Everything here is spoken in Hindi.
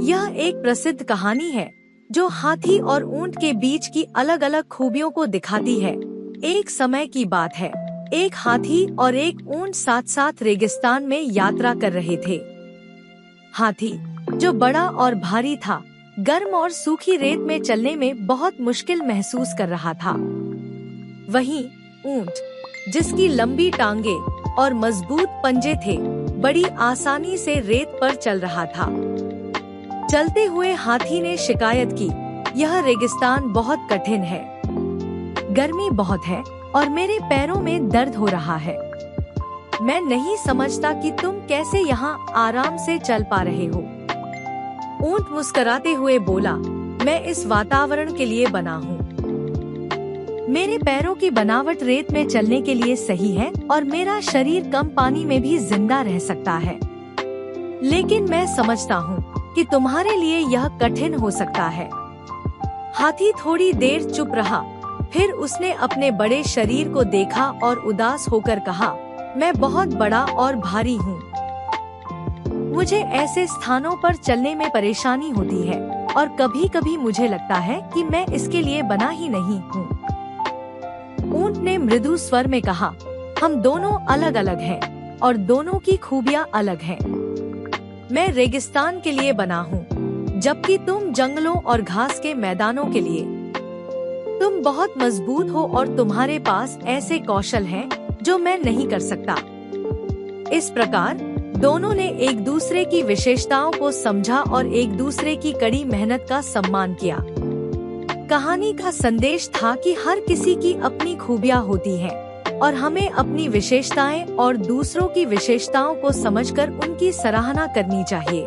यह एक प्रसिद्ध कहानी है जो हाथी और ऊंट के बीच की अलग अलग खूबियों को दिखाती है। एक समय की बात है, एक हाथी और एक ऊंट साथ साथ रेगिस्तान में यात्रा कर रहे थे। हाथी, जो बड़ा और भारी था, गर्म और सूखी रेत में चलने में बहुत मुश्किल महसूस कर रहा था। वहीं ऊंट, जिसकी लंबी टांगे और मजबूत पंजे थे, बड़ी आसानी से रेत पर चल रहा था। चलते हुए हाथी ने शिकायत की, यह रेगिस्तान बहुत कठिन है, गर्मी बहुत है और मेरे पैरों में दर्द हो रहा है। मैं नहीं समझता कि तुम कैसे यहाँ आराम से चल पा रहे हो। ऊंट मुस्कुराते हुए बोला, मैं इस वातावरण के लिए बना हूँ। मेरे पैरों की बनावट रेत में चलने के लिए सही है और मेरा शरीर कम पानी में भी जिंदा रह सकता है। लेकिन मैं समझता हूँ कि तुम्हारे लिए यह कठिन हो सकता है। हाथी थोड़ी देर चुप रहा, फिर उसने अपने बड़े शरीर को देखा और उदास होकर कहा, मैं बहुत बड़ा और भारी हूँ। मुझे ऐसे स्थानों पर चलने में परेशानी होती है और कभी-कभी मुझे लगता है कि मैं इसके लिए बना ही नहीं हूँ। ऊंट ने मृदु स्वर में कहा, हम दोनों अलग अलग हैं और दोनों की खूबियाँ अलग हैं। मैं रेगिस्तान के लिए बना हूँ, जबकि तुम जंगलों और घास के मैदानों के लिए। तुम बहुत मजबूत हो और तुम्हारे पास ऐसे कौशल हैं जो मैं नहीं कर सकता। इस प्रकार दोनों ने एक दूसरे की विशेषताओं को समझा और एक दूसरे की कड़ी मेहनत का सम्मान किया। कहानी का संदेश था कि हर किसी की अपनी खूबियाँ होती हैं और हमें अपनी विशेषताएं और दूसरों की विशेषताओं को समझकर उनकी सराहना करनी चाहिए।